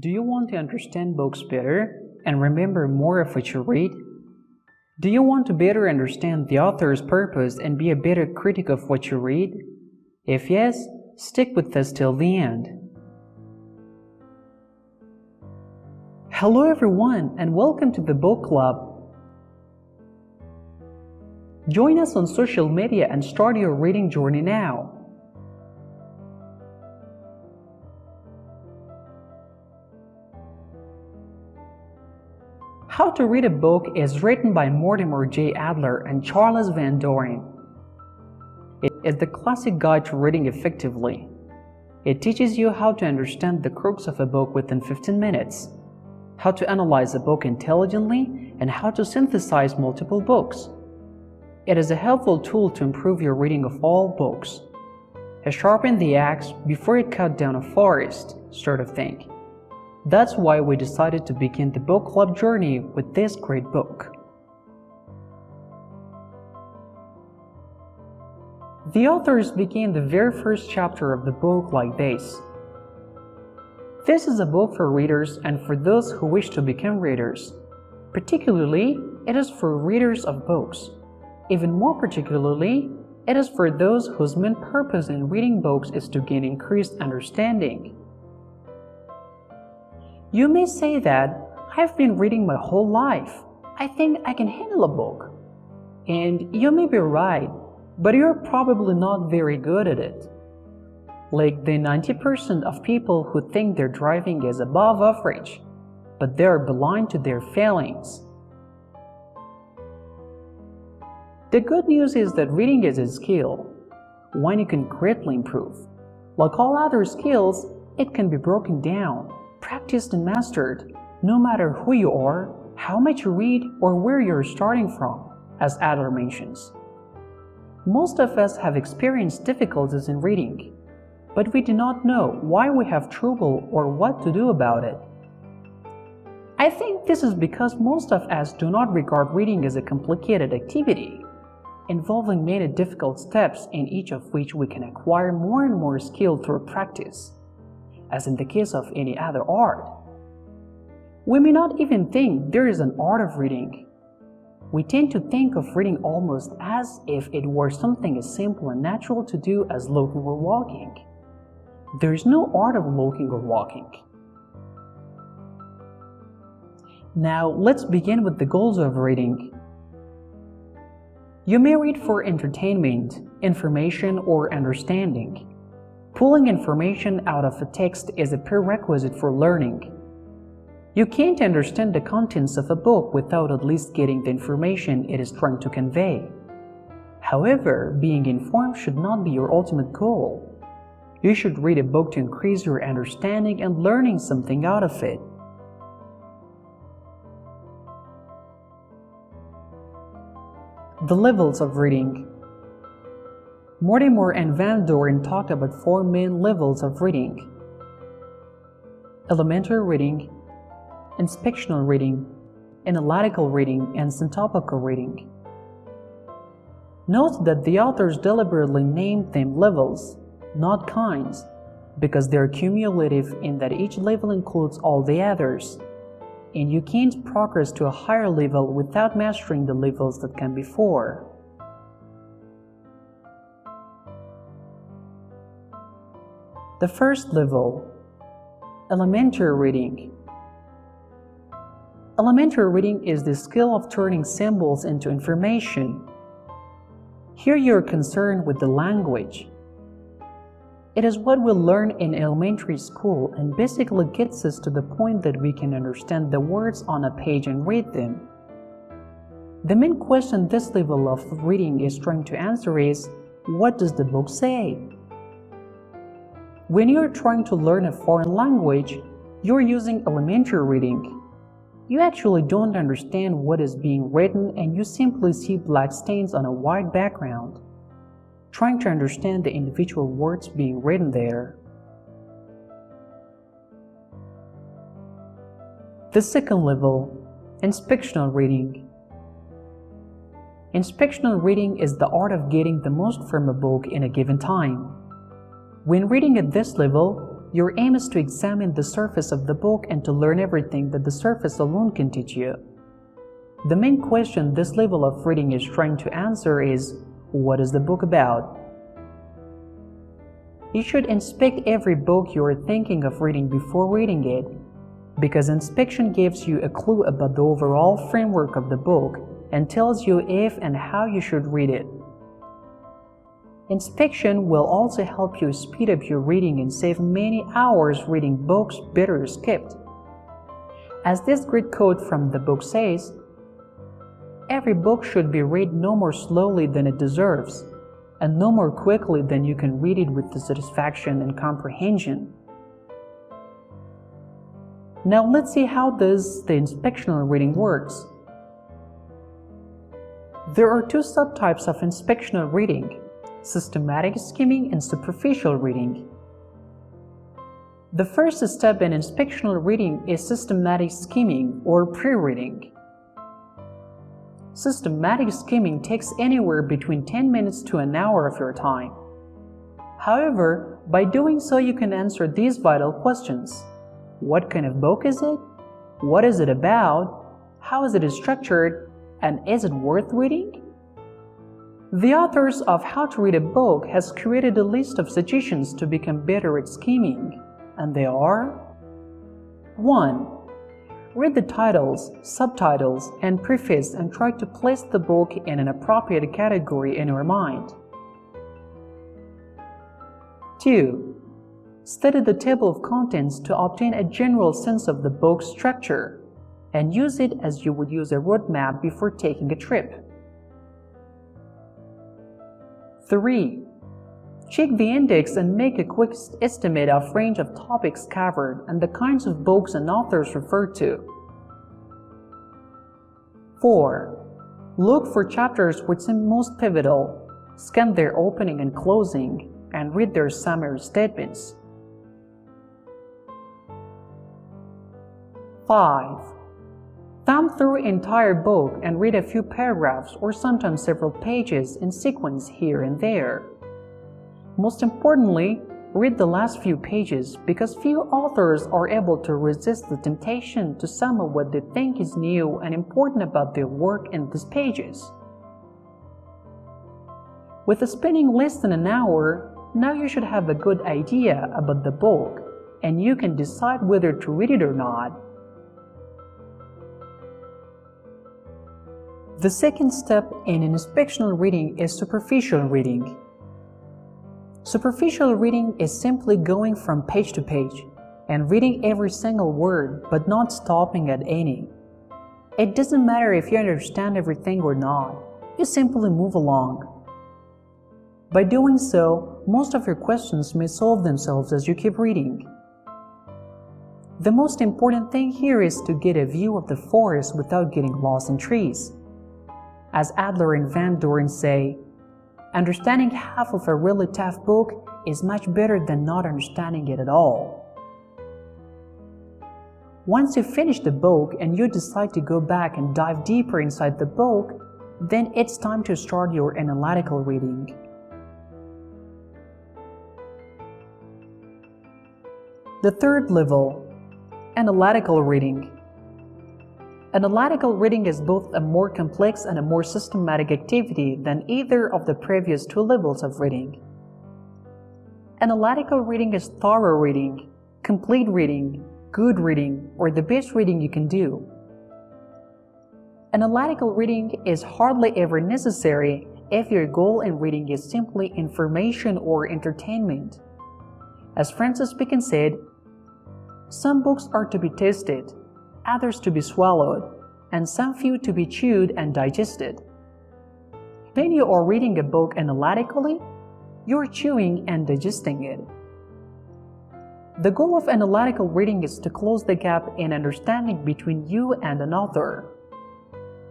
Do you want to understand books better and remember more of what you read? Do you want to better understand the author's purpose and be a better critic of what you read? If yes, stick with us till the end. Hello everyone and welcome to the Book Club. Join us on social media and start your reading journey now. How to Read a Book is written by Mortimer Adler and Charles Van Doren. It is the classic guide to reading effectively. It teaches you how to understand the crux of a book within 15 minutes, how to analyze a book intelligently, and how to synthesize multiple books. It is a helpful tool to improve your reading of all books. A sharpen the axe before it cut down a forest sort of thing. That's why we decided to begin the book club journey with this great book. The authors began the very first chapter of the book like this. This is a book for readers and for those who wish to become readers. Particularly, it is for readers of books. Even more particularly, it is for those whose main purpose in reading books is to gain increased understanding. You may say that, I've been reading my whole life. I think I can handle a book. And you may be right, but you're probably not very good at it. Like the 90% of people who think their driving is above average, but they are blind to their failings. The good news is that reading is a skill, one you can greatly improve. Like all other skills, it can be broken down, practiced and mastered, no matter who you are, how much you read, or where you're starting from, as Adler mentions. Most of us have experienced difficulties in reading, but we do not know why we have trouble or what to do about it. I think this is because most of us do not regard reading as a complicated activity, involving many difficult steps in each of which we can acquire more and more skill through practice, as in the case of any other art. We may not even think there is an art of reading. We tend to think of reading almost as if it were something as simple and natural to do as looking or walking. There is no art of looking or walking. Now let's begin with the goals of reading. You may read for entertainment, information, or understanding. Pulling information out of a text is a prerequisite for learning. You can't understand the contents of a book without at least getting the information it is trying to convey. However, being informed should not be your ultimate goal. You should read a book to increase your understanding and learning something out of it. The levels of reading. Mortimer and Van Doren talked about 4 main levels of reading: elementary reading, inspectional reading, analytical reading, and syntopical reading. Note that the authors deliberately named them levels, not kinds, because they are cumulative in that each level includes all the others, and you can't progress to a higher level without mastering the levels that come before. The first level, elementary reading. Elementary reading is the skill of turning symbols into information. Here you are concerned with the language. It is what we learn in elementary school and basically gets us to the point that we can understand the words on a page and read them. The main question this level of reading is trying to answer is, what does the book say? When you're trying to learn a foreign language, you're using elementary reading. You actually don't understand what is being written and you simply see black stains on a white background, trying to understand the individual words being written there. The second level, inspectional reading. Inspectional reading is the art of getting the most from a book in a given time. When reading at this level, your aim is to examine the surface of the book and to learn everything that the surface alone can teach you. The main question this level of reading is trying to answer is, what is the book about? You should inspect every book you are thinking of reading before reading it, because inspection gives you a clue about the overall framework of the book and tells you if and how you should read it. Inspection will also help you speed up your reading and save many hours reading books better skipped. As this great quote from the book says, every book should be read no more slowly than it deserves, and no more quickly than you can read it with the satisfaction and comprehension. Now let's see how the inspectional reading works. There are two subtypes of inspectional reading: systematic skimming and superficial reading. The first step in inspectional reading is systematic skimming or pre-reading. Systematic skimming takes anywhere between 10 minutes to an hour of your time. However, by doing so you can answer these vital questions. What kind of book is it? What is it about? How is it structured? And is it worth reading? The authors of How to Read a Book has created a list of suggestions to become better at skimming, and they are: 1. Read the titles, subtitles, and preface and try to place the book in an appropriate category in your mind. 2. Study the table of contents to obtain a general sense of the book's structure, and use it as you would use a road map before taking a trip. 3. Check the index and make a quick estimate of range of topics covered and the kinds of books and authors referred to. 4. Look for chapters which seem most pivotal, scan their opening and closing, and read their summary statements. 5. Thumb through the entire book and read a few paragraphs or sometimes several pages in sequence here and there. Most importantly, read the last few pages because few authors are able to resist the temptation to sum up what they think is new and important about their work in these pages. With spending less than an hour, now you should have a good idea about the book and you can decide whether to read it or not. The second step in inspectional reading is superficial reading. Superficial reading is simply going from page to page and reading every single word but not stopping at any. It doesn't matter if you understand everything or not, you simply move along. By doing so, most of your questions may solve themselves as you keep reading. The most important thing here is to get a view of the forest without getting lost in trees. As Adler and Van Doren say, understanding half of a really tough book is much better than not understanding it at all. Once you finish the book and you decide to go back and dive deeper inside the book, then it's time to start your analytical reading. The third level, analytical reading. Analytical reading is both a more complex and a more systematic activity than either of the previous two levels of reading. Analytical reading is thorough reading, complete reading, good reading, or the best reading you can do. Analytical reading is hardly ever necessary if your goal in reading is simply information or entertainment. As Francis Bacon said, some books are to be tasted, others to be swallowed, and some few to be chewed and digested. When you are reading a book analytically, you are chewing and digesting it. The goal of analytical reading is to close the gap in understanding between you and an author.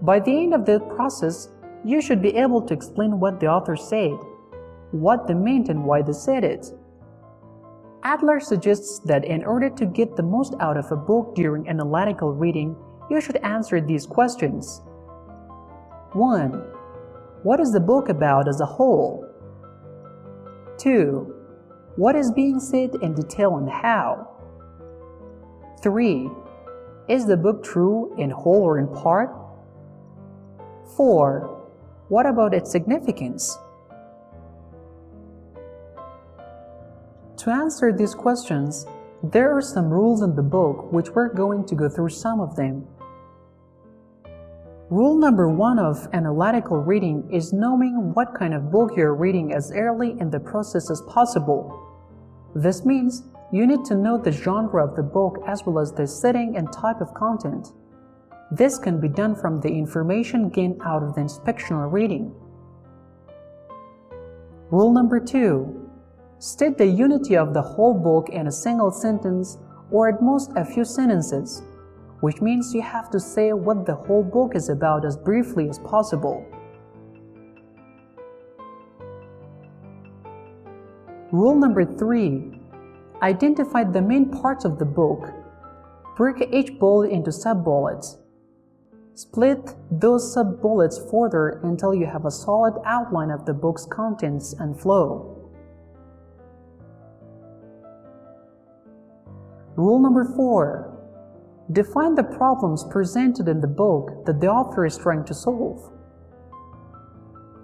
By the end of the process, you should be able to explain what the author said, what they meant and why they said it. Adler suggests that in order to get the most out of a book during analytical reading, you should answer these questions. 1. What is the book about as a whole? 2. What is being said in detail and how? 3. Is the book true in whole or in part? 4. What about its significance? To answer these questions, there are some rules in the book which we're going to go through some of them. Rule number 1 of analytical reading is knowing what kind of book you're reading as early in the process as possible. This means you need to know the genre of the book as well as the setting and type of content. This can be done from the information gained out of the inspectional reading. Rule number 2. State the unity of the whole book in a single sentence or at most a few sentences, which means you have to say what the whole book is about as briefly as possible. Rule number 3. Identify the main parts of the book. Break each bullet into sub-bullets. Split those sub-bullets further until you have a solid outline of the book's contents and flow. Rule number 4. Define the problems presented in the book that the author is trying to solve.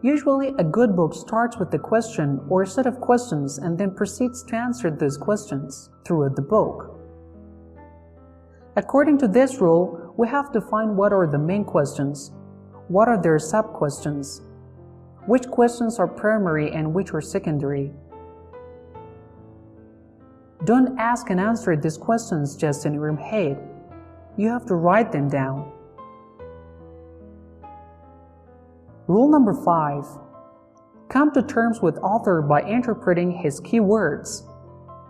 Usually, a good book starts with a question or a set of questions and then proceeds to answer those questions throughout the book. According to this rule, we have to find what are the main questions, what are their sub-questions, which questions are primary and which are secondary. Don't ask and answer these questions just in your head. You have to write them down. Rule number 5. Come to terms with author by interpreting his keywords.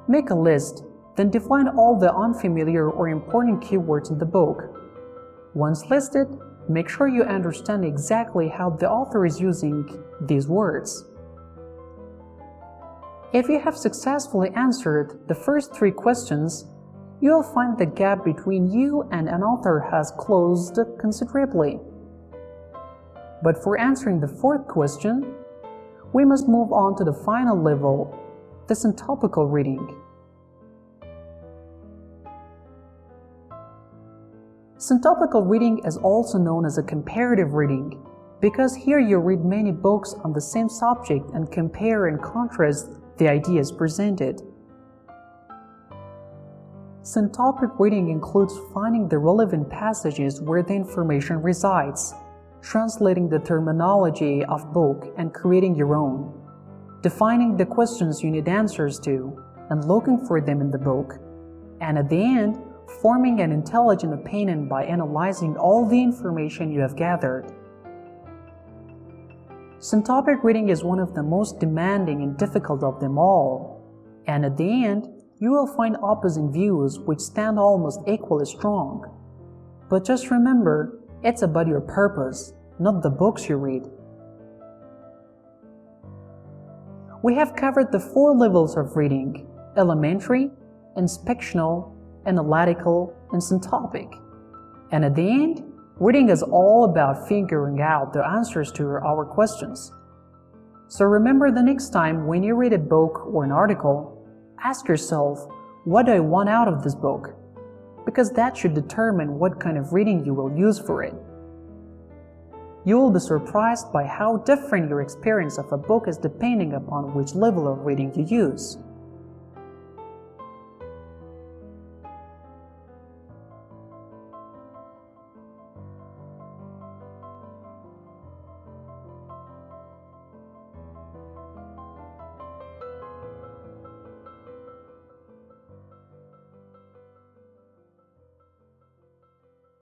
Make a list, then define all the unfamiliar or important keywords in the book. Once listed, make sure you understand exactly how the author is using these words. If you have successfully answered the first 3 questions, you'll find the gap between you and an author has closed considerably. But for answering the 4th question, we must move on to the final level, the syntopical reading. Syntopical reading is also known as a comparative reading because here you read many books on the same subject and compare and contrast the ideas presented. Syntopic reading includes finding the relevant passages where the information resides, translating the terminology of book and creating your own, defining the questions you need answers to and looking for them in the book, and at the end, forming an intelligent opinion by analyzing all the information you have gathered. Syntopic reading is one of the most demanding and difficult of them all, and at the end, you will find opposing views which stand almost equally strong. But just remember, it's about your purpose, not the books you read. We have covered the 4 levels of reading: elementary, inspectional, analytical, and syntopic. And at the end, reading is all about figuring out the answers to our questions. So remember, the next time when you read a book or an article, ask yourself, what do I want out of this book? Because that should determine what kind of reading you will use for it. You will be surprised by how different your experience of a book is depending upon which level of reading you use.